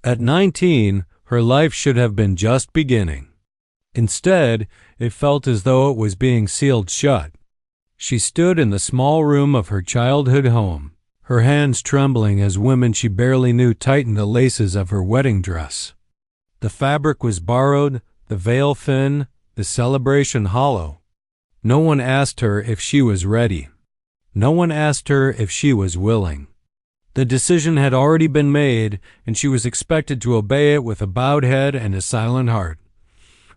At 19, her life should have been just beginning. Instead, it felt as though it was being sealed shut. She stood in the small room of her childhood home, her hands trembling as women she barely knew tightened the laces of her wedding dress. The fabric was borrowed, the veil thin, the celebration hollow. No one asked her if she was ready. No one asked her if she was willing. The decision had already been made, and she was expected to obey it with a bowed head and a silent heart.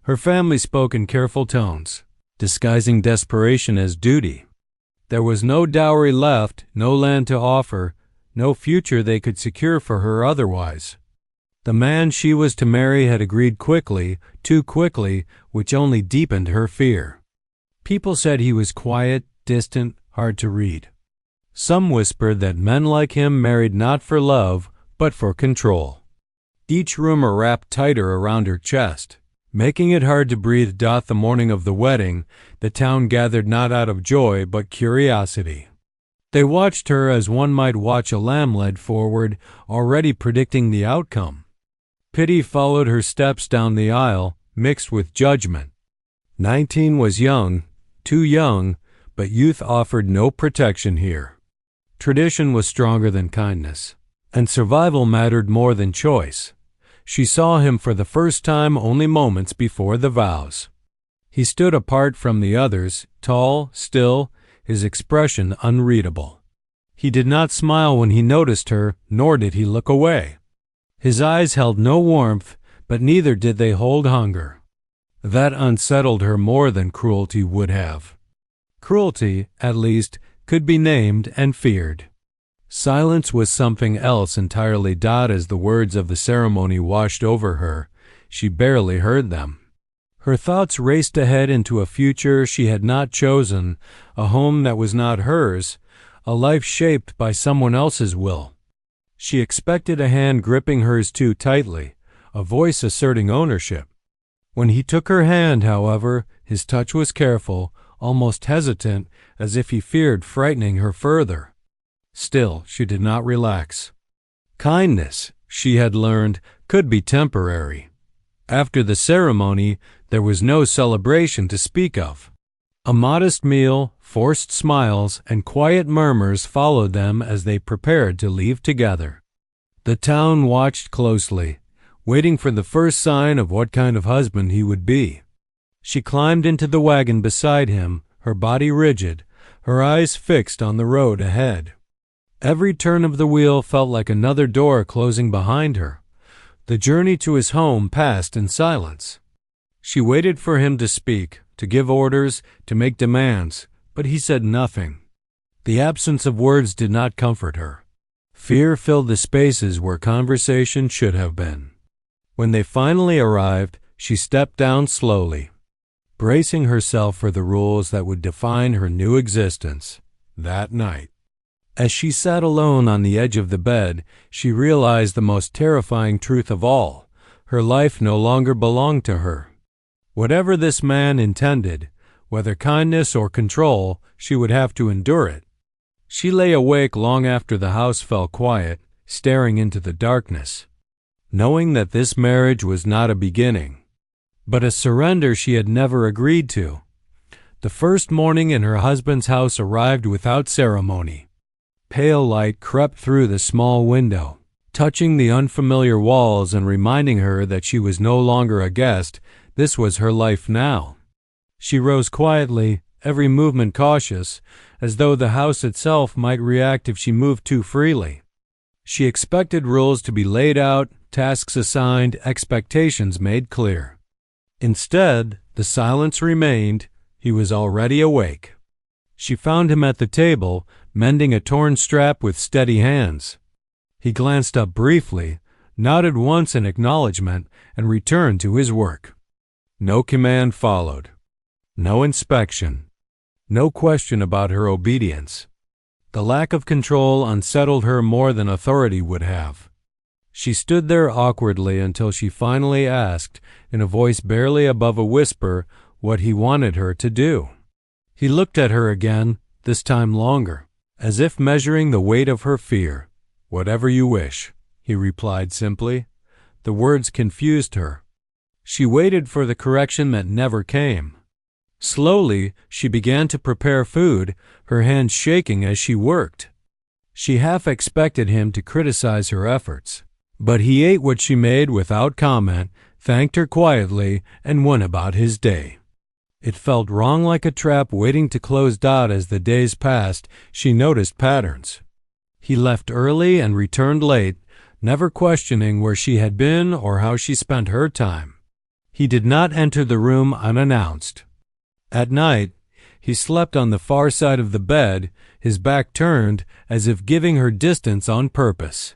Her family spoke in careful tones, disguising desperation as duty. There was no dowry left, no land to offer, no future they could secure for her otherwise. The man she was to marry had agreed quickly, too quickly, which only deepened her fear. People said he was quiet, distant, hard to read. Some whispered that men like him married not for love, but for control. Each rumor wrapped tighter around her chest, making it hard to breathe. The morning of the wedding, the town gathered not out of joy but curiosity. They watched her as one might watch a lamb led forward, already predicting the outcome. Pity followed her steps down the aisle, mixed with judgment. 19 was young, too young, but youth offered no protection here. Tradition was stronger than kindness, and survival mattered more than choice. She saw him for the first time only moments before the vows. He stood apart from the others, tall, still, his expression unreadable. He did not smile when he noticed her, nor did he look away. His eyes held no warmth, but neither did they hold hunger. That unsettled her more than cruelty would have. Cruelty, at least, could be named and feared. Silence was something else entirely. As the words of the ceremony washed over her, she barely heard them. Her thoughts raced ahead into a future she had not chosen, a home that was not hers, a life shaped by someone else's will. She expected a hand gripping hers too tightly, a voice asserting ownership. When he took her hand, however, his touch was careful, almost hesitant, as if he feared frightening her further. Still, she did not relax. Kindness, she had learned, could be temporary. After the ceremony, there was no celebration to speak of. A modest meal, forced smiles, and quiet murmurs followed them as they prepared to leave together. The town watched closely, waiting for the first sign of what kind of husband he would be. She climbed into the wagon beside him, her body rigid, her eyes fixed on the road ahead. Every turn of the wheel felt like another door closing behind her. The journey to his home passed in silence. She waited for him to speak, to give orders, to make demands, but he said nothing. The absence of words did not comfort her. Fear filled the spaces where conversation should have been. When they finally arrived, she stepped down slowly, bracing herself for the rules that would define her new existence that night. As she sat alone on the edge of the bed, she realized the most terrifying truth of all. Her life no longer belonged to her. Whatever this man intended, whether kindness or control, she would have to endure it. She lay awake long after the house fell quiet, staring into the darkness, knowing that this marriage was not a beginning, but a surrender she had never agreed to. The first morning in her husband's house arrived without ceremony. Pale light crept through the small window, touching the unfamiliar walls and reminding her that she was no longer a guest. This was her life now. She rose quietly, every movement cautious, as though the house itself might react if she moved too freely. She expected rules to be laid out, tasks assigned, expectations made clear. Instead, the silence remained. He was already awake. She found him at the table, mending a torn strap with steady hands. He glanced up briefly, nodded once in acknowledgement, and returned to his work. No command followed. No inspection. No question about her obedience. The lack of control unsettled her more than authority would have. She stood there awkwardly until she finally asked, in a voice barely above a whisper, what he wanted her to do. He looked at her again, this time longer, as if measuring the weight of her fear. "Whatever you wish," he replied simply. the words confused her. She waited for the correction that never came. Slowly, she began to prepare food, her hands shaking as she worked. She half expected him to criticize her efforts, but he ate what she made without comment, thanked her quietly, and went about his day. It felt wrong, like a trap waiting to close. As the days passed, she noticed patterns. He left early and returned late, never questioning where she had been or how she spent her time. He did not enter the room unannounced. At night, he slept on the far side of the bed, his back turned, as if giving her distance on purpose.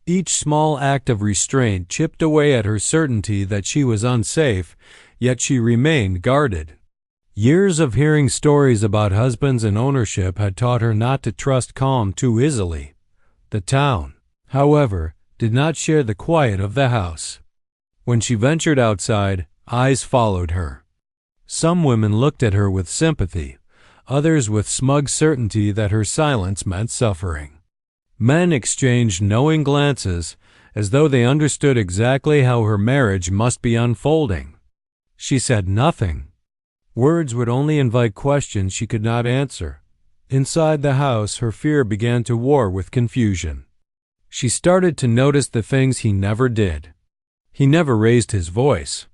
Each small act of restraint chipped away at her certainty that she was unsafe, yet she remained guarded. Years of hearing stories about husbands and ownership had taught her not to trust calm too easily. The town, however, did not share the quiet of the house. When she ventured outside, eyes followed her. Some women looked at her with sympathy, others with smug certainty that her silence meant suffering. Men exchanged knowing glances, as though they understood exactly how her marriage must be unfolding. She said nothing. Words would only invite questions she could not answer. Inside the house, her fear began to war with confusion. She started to notice the things he never did. He never raised his voice,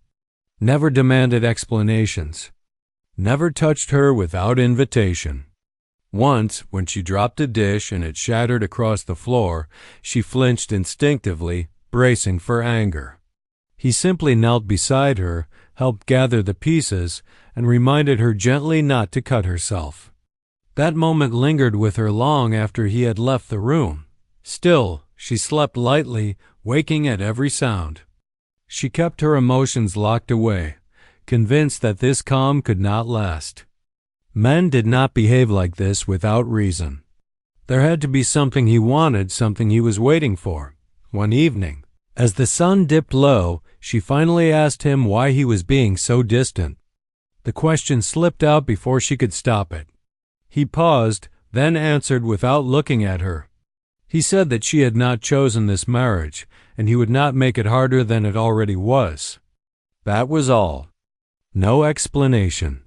never demanded explanations, never touched her without invitation. Once, when she dropped a dish and it shattered across the floor, she flinched instinctively, bracing for anger. He simply knelt beside her, helped gather the pieces, and reminded her gently not to cut herself. That moment lingered with her long after he had left the room. Still, she slept lightly, waking at every sound. She kept her emotions locked away, convinced that this calm could not last. Men did not behave like this without reason. There had to be something he wanted, something he was waiting for. One evening, as the sun dipped low, she finally asked him why he was being so distant. The question slipped out before she could stop it. He paused, then answered without looking at her. He said that she had not chosen this marriage, and he would not make it harder than it already was. That was all. No explanation.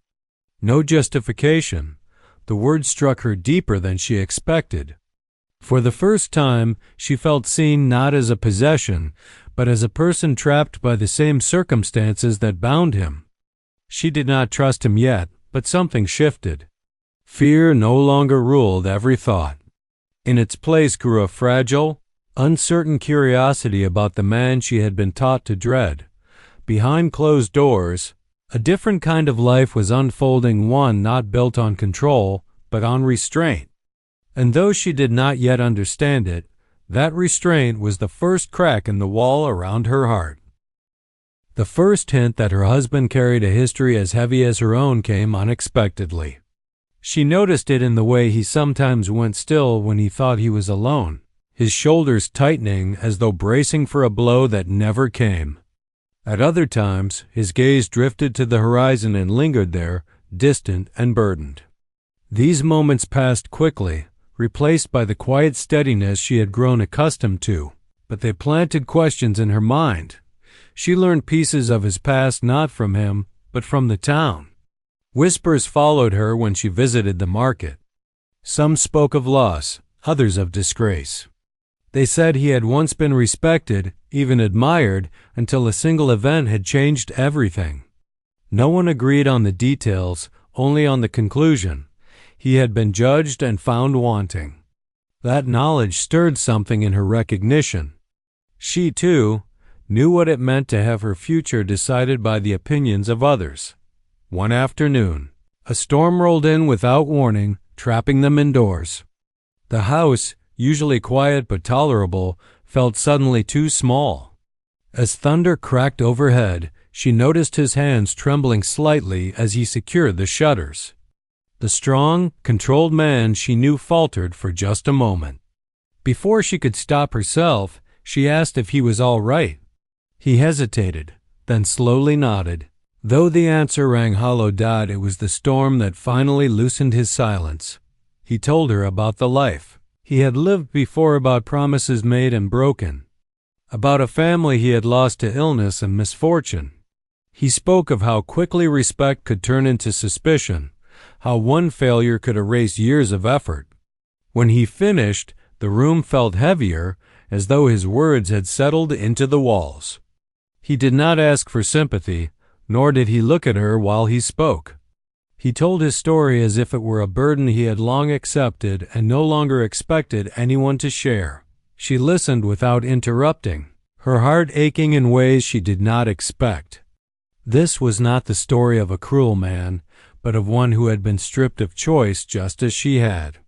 No justification. The words struck her deeper than she expected. For the first time, she felt seen not as a possession, but as a person trapped by the same circumstances that bound him. She did not trust him yet, but something shifted. Fear no longer ruled every thought. In its place grew a fragile, uncertain curiosity about the man she had been taught to dread. Behind closed doors, a different kind of life was unfolding, one not built on control, but on restraint. And though she did not yet understand it, that restraint was the first crack in the wall around her heart. The first hint that her husband carried a history as heavy as her own came unexpectedly. She noticed it in the way he sometimes went still when he thought he was alone, his shoulders tightening as though bracing for a blow that never came. At other times, his gaze drifted to the horizon and lingered there, distant and burdened. These moments passed quickly, replaced by the quiet steadiness she had grown accustomed to, but they planted questions in her mind. She learned pieces of his past not from him, but from the town. Whispers followed her when she visited the market. Some spoke of loss, others of disgrace. They said he had once been respected, even admired, until a single event had changed everything. No one agreed on the details, only on the conclusion. He had been judged and found wanting. That knowledge stirred something in her recognition. She, too, knew what it meant to have her future decided by the opinions of others. One afternoon, a storm rolled in without warning, trapping them indoors. The house, usually quiet but tolerable, felt suddenly too small. As thunder cracked overhead, she noticed his hands trembling slightly as he secured the shutters. The strong, controlled man she knew faltered for just a moment. Before she could stop herself, she asked if he was all right. He hesitated, then slowly nodded. Though the answer rang hollow, it was the storm that finally loosened his silence. He told her about the life he had lived before, about promises made and broken, about a family he had lost to illness and misfortune. He spoke of how quickly respect could turn into suspicion, how one failure could erase years of effort. When he finished, the room felt heavier, as though his words had settled into the walls. He did not ask for sympathy, nor did he look at her while he spoke. He told his story as if it were a burden he had long accepted and no longer expected anyone to share. She listened without interrupting, her heart aching in ways she did not expect. This was not the story of a cruel man, but of one who had been stripped of choice just as she had.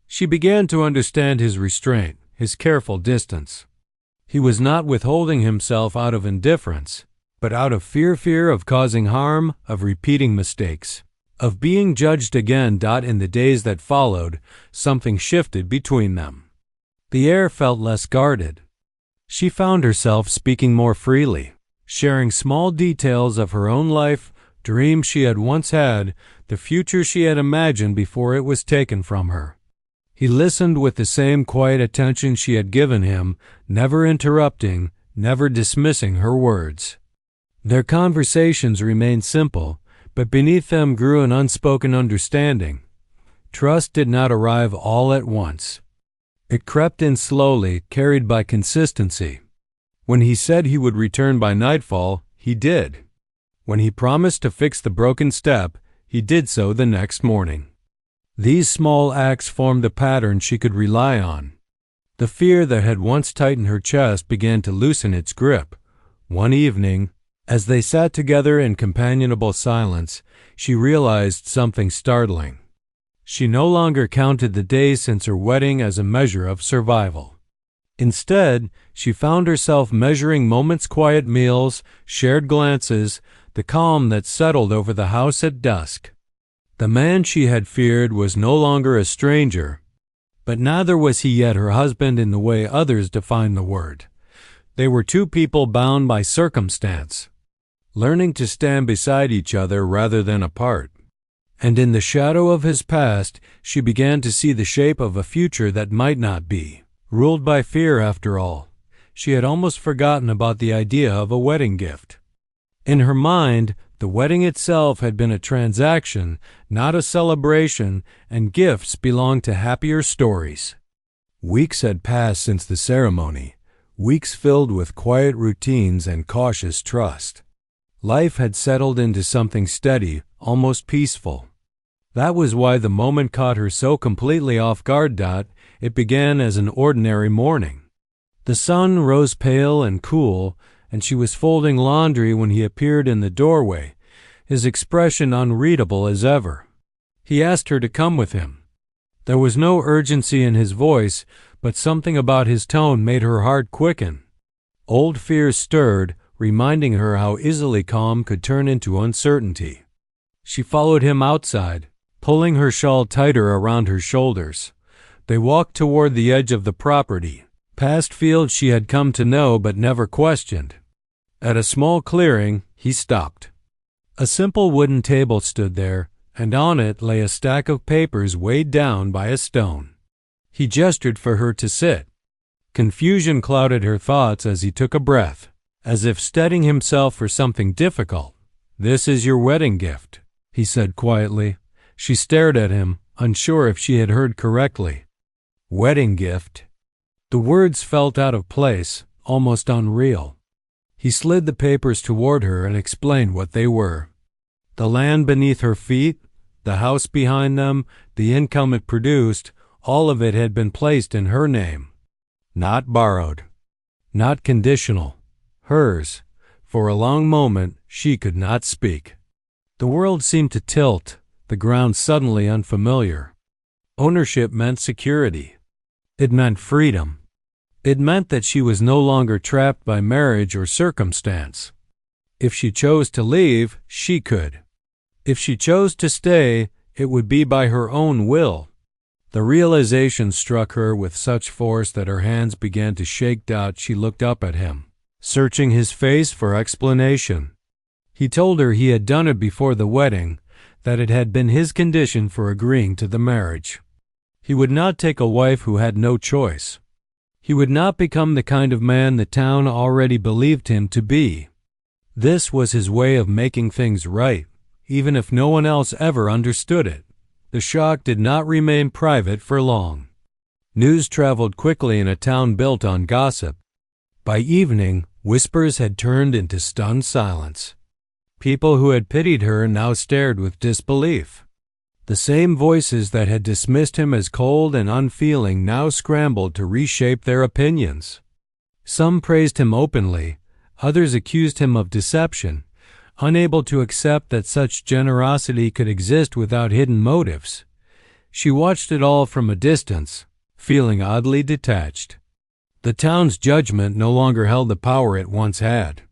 She began to understand his restraint, his careful distance. He was not withholding himself out of indifference, but out of fear of causing harm, of repeating mistakes, of being judged again. In the days that followed, something shifted between them. The air felt less guarded. She found herself speaking more freely, sharing small details of her own life, dreams she had once had, the future she had imagined before it was taken from her. He listened with the same quiet attention she had given him, never interrupting, never dismissing her words. Their conversations remained simple, but beneath them grew an unspoken understanding. Trust did not arrive all at once. It crept in slowly, carried by consistency. When he said he would return by nightfall, he did. When he promised to fix the broken step, he did so the next morning. These small acts formed a pattern she could rely on. The fear that had once tightened her chest began to loosen its grip. One evening, as they sat together in companionable silence, she realized something startling. She no longer counted the days since her wedding as a measure of survival. Instead, she found herself measuring moments, quiet meals, shared glances, the calm that settled over the house at dusk. The man she had feared was no longer a stranger, but neither was he yet her husband in the way others define the word. They were two people bound by circumstance, learning to stand beside each other rather than apart. And in the shadow of his past, she began to see the shape of a future that might not be, ruled by fear after all. She had almost forgotten about the idea of a wedding gift. In her mind, the wedding itself had been a transaction, not a celebration, and gifts belonged to happier stories. Weeks had passed since the ceremony, weeks filled with quiet routines and cautious trust. Life had settled into something steady, almost peaceful. That was why the moment caught her so completely off guard. It began as an ordinary morning. The sun rose pale and cool, and she was folding laundry when he appeared in the doorway, his expression unreadable as ever. He asked her to come with him. There was no urgency in his voice, but something about his tone made her heart quicken. Old fears stirred, reminding her how easily calm could turn into uncertainty. She followed him outside, pulling her shawl tighter around her shoulders. They walked toward the edge of the property, past fields she had come to know but never questioned. At a small clearing, he stopped. A simple wooden table stood there, and on it lay a stack of papers weighed down by a stone. He gestured for her to sit. Confusion clouded her thoughts as he took a breath, as if steadying himself for something difficult. "This is your wedding gift," he said quietly. She stared at him, unsure if she had heard correctly. Wedding gift. The words felt out of place, almost unreal. He slid the papers toward her and explained what they were. The land beneath her feet, the house behind them, the income it produced, all of it had been placed in her name. Not borrowed. Not conditional. Hers. For a long moment, she could not speak. The world seemed to tilt, the ground suddenly unfamiliar. Ownership meant security. It meant freedom. It meant that she was no longer trapped by marriage or circumstance. If she chose to leave, she could. If she chose to stay, it would be by her own will. The realization struck her with such force that her hands began to shake. She looked up at him, searching his face for explanation. He told her he had done it before the wedding, that it had been his condition for agreeing to the marriage. He would not take a wife who had no choice. He would not become the kind of man the town already believed him to be. This was his way of making things right, even if no one else ever understood it. The shock did not remain private for long. News traveled quickly in a town built on gossip. By evening, whispers had turned into stunned silence. People who had pitied her now stared with disbelief. The same voices that had dismissed him as cold and unfeeling now scrambled to reshape their opinions. Some praised him openly, others accused him of deception, unable to accept that such generosity could exist without hidden motives. She watched it all from a distance, feeling oddly detached. The town's judgment no longer held the power it once had.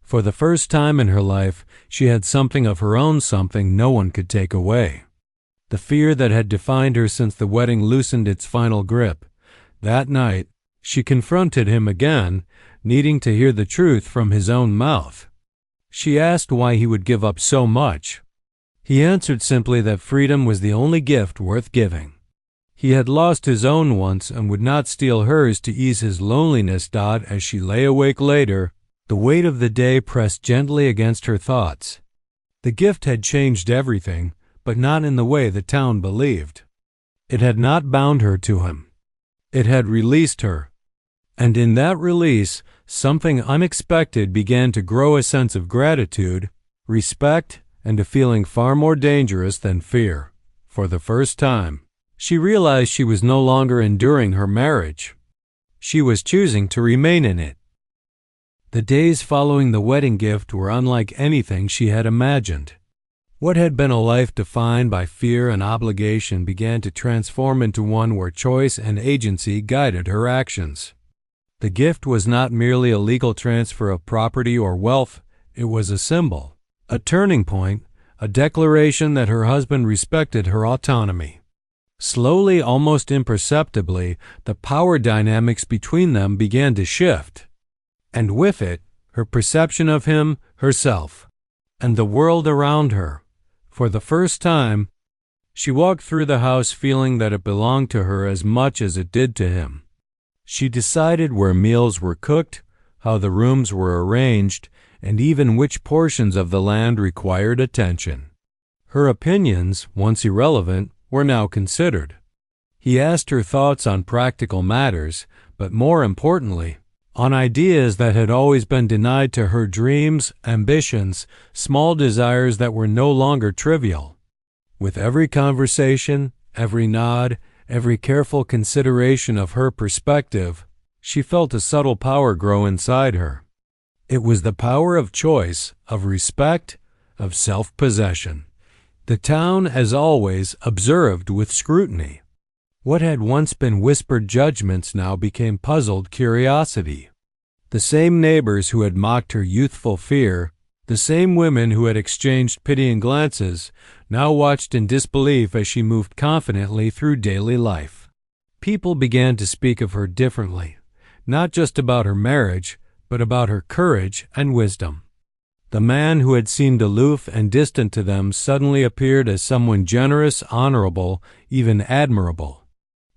For the first time in her life, she had something of her own, something no one could take away. The fear that had defined her since the wedding loosened its final grip. That night, she confronted him again, needing to hear the truth from his own mouth. She asked why he would give up so much. He answered simply that freedom was the only gift worth giving. He had lost his own once and would not steal hers to ease his loneliness. As she lay awake later, the weight of the day pressed gently against her thoughts. The gift had changed everything, but not in the way the town believed. It had not bound her to him. It had released her. And in that release, something unexpected began to grow: a sense of gratitude, respect, and a feeling far more dangerous than fear. For the first time, she realized she was no longer enduring her marriage. She was choosing to remain in it. The days following the wedding gift were unlike anything she had imagined. What had been a life defined by fear and obligation began to transform into one where choice and agency guided her actions. The gift was not merely a legal transfer of property or wealth, it was a symbol, a turning point, a declaration that her husband respected her autonomy. Slowly, almost imperceptibly, the power dynamics between them began to shift. And with it, her perception of him, herself, and the world around her. For the first time, she walked through the house feeling that it belonged to her as much as it did to him. She decided where meals were cooked, how the rooms were arranged, and even which portions of the land required attention. Her opinions, once irrelevant, were now considered. He asked her thoughts on practical matters, but more importantly, on ideas that had always been denied to her: dreams, ambitions, small desires that were no longer trivial. With every conversation, every nod, every careful consideration of her perspective, she felt a subtle power grow inside her. It was the power of choice, of respect, of self-possession. The town, as always, observed with scrutiny. What had once been whispered judgments now became puzzled curiosity. The same neighbors who had mocked her youthful fear, the same women who had exchanged pitying glances, now watched in disbelief as she moved confidently through daily life. People began to speak of her differently, not just about her marriage, but about her courage and wisdom. The man who had seemed aloof and distant to them suddenly appeared as someone generous, honorable, even admirable.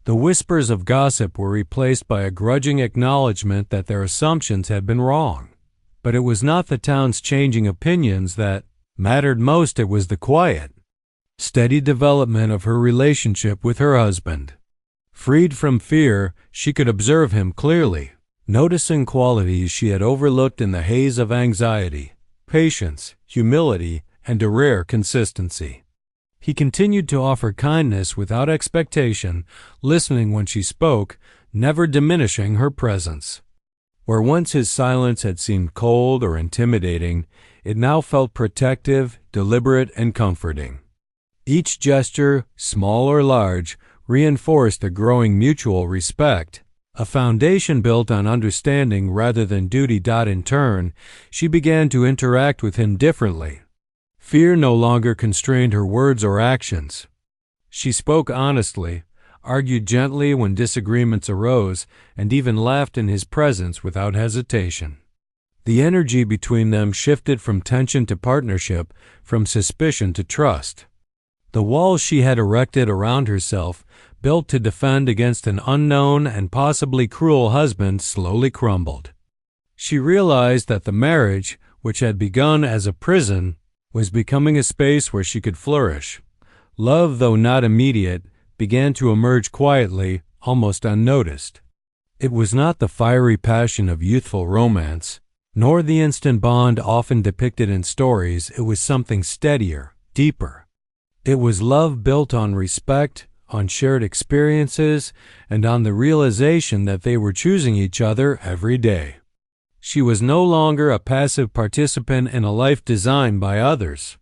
The whispers of gossip were replaced by a grudging acknowledgement that their assumptions had been wrong. But it was not the town's changing opinions that mattered most, it was the quiet, steady development of her relationship with her husband. Freed from fear, she could observe him clearly, noticing qualities she had overlooked in the haze of anxiety: patience, humility, and a rare consistency. He continued to offer kindness without expectation, listening when she spoke, never diminishing her presence. Where once his silence had seemed cold or intimidating, it now felt protective, deliberate, and comforting. Each gesture, small or large, reinforced a growing mutual respect, a foundation built on understanding rather than duty. In turn, she began to interact with him differently. Fear no longer constrained her words or actions. She spoke honestly, argued gently when disagreements arose, and even laughed in his presence without hesitation. The energy between them shifted from tension to partnership, from suspicion to trust. The walls she had erected around herself built to defend against an unknown and possibly cruel husband, slowly crumbled. She realized that the marriage, which had begun as a prison, was becoming a space where she could flourish. Love, though not immediate, began to emerge quietly, almost unnoticed. It was not the fiery passion of youthful romance, nor the instant bond often depicted in stories. It was something steadier, deeper. It was love built on respect, on shared experiences, and on the realization that they were choosing each other every day. She was no longer a passive participant in a life designed by others.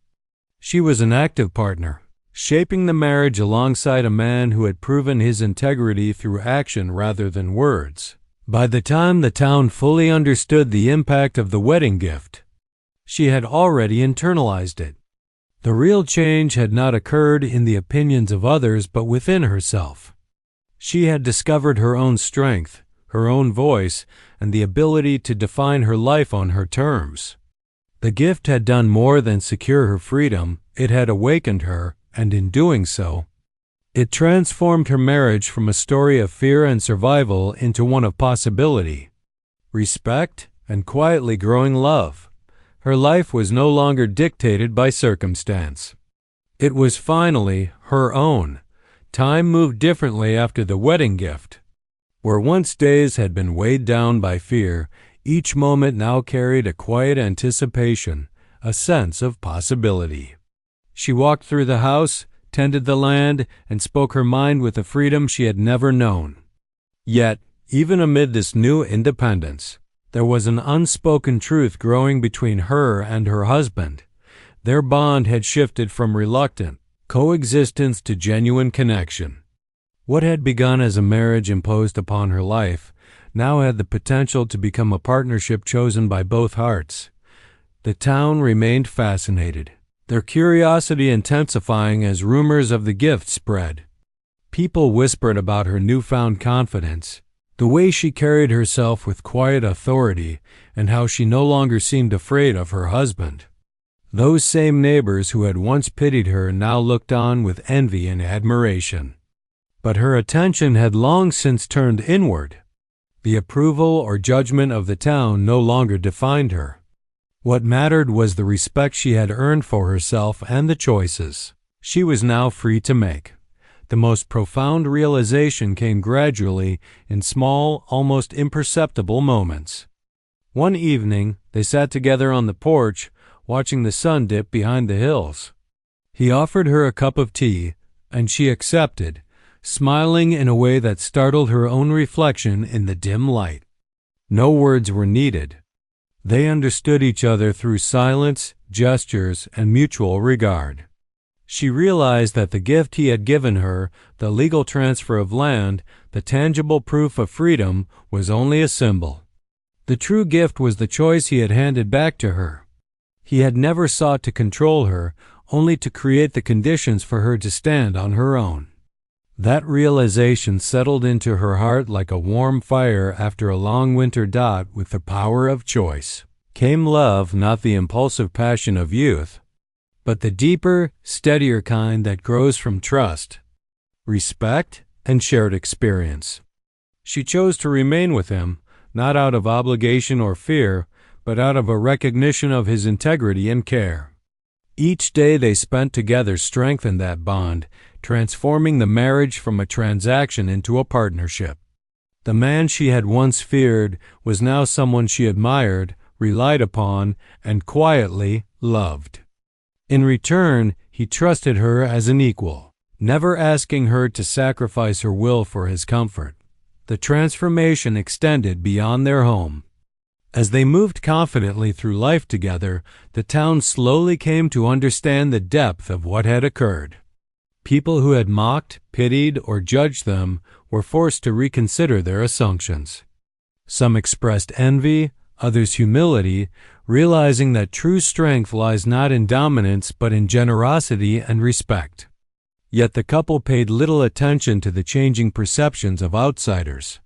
She was an active partner, shaping the marriage alongside a man who had proven his integrity through action rather than words. By the time the town fully understood the impact of the wedding gift, she had already internalized it. The real change had not occurred in the opinions of others but within herself. She had discovered her own strength, her own voice, and the ability to define her life on her terms. The gift had done more than secure her freedom. It had awakened her, and in doing so, it transformed her marriage from a story of fear and survival into one of possibility, respect, and quietly growing love. Her life was no longer dictated by circumstance. It was finally her own. Time moved differently after the wedding gift. Where once days had been weighed down by fear, each moment now carried a quiet anticipation, a sense of possibility. She walked through the house, tended the land, and spoke her mind with a freedom she had never known. Yet, even amid this new independence, there was an unspoken truth growing between her and her husband. Their bond had shifted from reluctant coexistence to genuine connection. What had begun as a marriage imposed upon her life now had the potential to become a partnership chosen by both hearts. The town remained fascinated, their curiosity intensifying as rumors of the gift spread. People whispered about her newfound confidence, the way she carried herself with quiet authority, and how she no longer seemed afraid of her husband. Those same neighbors who had once pitied her now looked on with envy and admiration. But her attention had long since turned inward. The approval or judgment of the town no longer defined her. What mattered was the respect she had earned for herself and the choices she was now free to make. The most profound realization came gradually in small, almost imperceptible moments. One evening, they sat together on the porch, watching the sun dip behind the hills. He offered her a cup of tea, and she accepted, smiling in a way that startled her own reflection in the dim light. No words were needed. They understood each other through silence, gestures, and mutual regard. She realized that the gift he had given her, the legal transfer of land, the tangible proof of freedom, was only a symbol. The true gift was the choice he had handed back to her. He had never sought to control her, only to create the conditions for her to stand on her own. That realization settled into her heart like a warm fire after a long winter. With the power of choice came love, not the impulsive passion of youth, but the deeper, steadier kind that grows from trust, respect, and shared experience. She chose to remain with him, not out of obligation or fear, but out of a recognition of his integrity and care. Each day they spent together strengthened that bond, transforming the marriage from a transaction into a partnership. The man she had once feared was now someone she admired, relied upon, and quietly loved. In return, he trusted her as an equal, never asking her to sacrifice her will for his comfort. The transformation extended beyond their home. As they moved confidently through life together, the town slowly came to understand the depth of what had occurred. People who had mocked, pitied, or judged them were forced to reconsider their assumptions. Some expressed envy, others humility, realizing that true strength lies not in dominance but in generosity and respect. Yet the couple paid little attention to the changing perceptions of outsiders.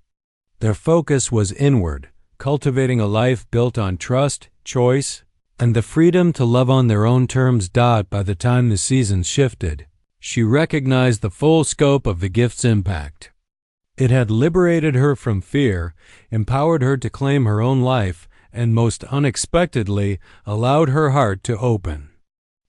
Their focus was inward, cultivating a life built on trust, choice, and the freedom to love on their own terms. By the time the seasons shifted, She recognized the full scope of the gift's impact. It had liberated her from fear, empowered her to claim her own life, and most unexpectedly allowed her heart to open.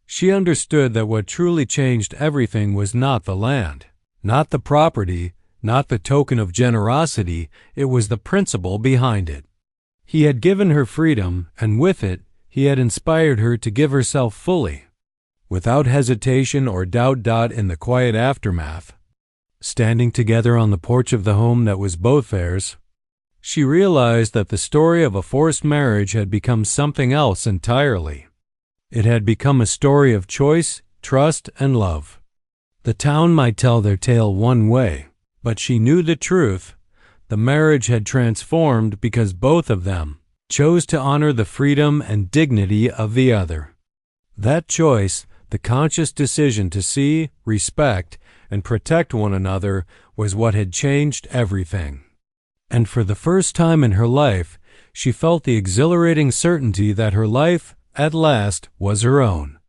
She understood that what truly changed everything was not the land, not the property, not the token of generosity. It was the principle behind it. He had given her freedom, and with it, he had inspired her to give herself fully, without hesitation or doubt. In the quiet aftermath, standing together on the porch of the home that was both theirs, she realized that the story of a forced marriage had become something else entirely. It had become a story of choice, trust, and love. The town might tell their tale one way, but she knew the truth. The marriage had transformed because both of them chose to honor the freedom and dignity of the other. That choice, the conscious decision to see, respect, and protect one another, was what had changed everything. And for the first time in her life, she felt the exhilarating certainty that her life, at last, was her own.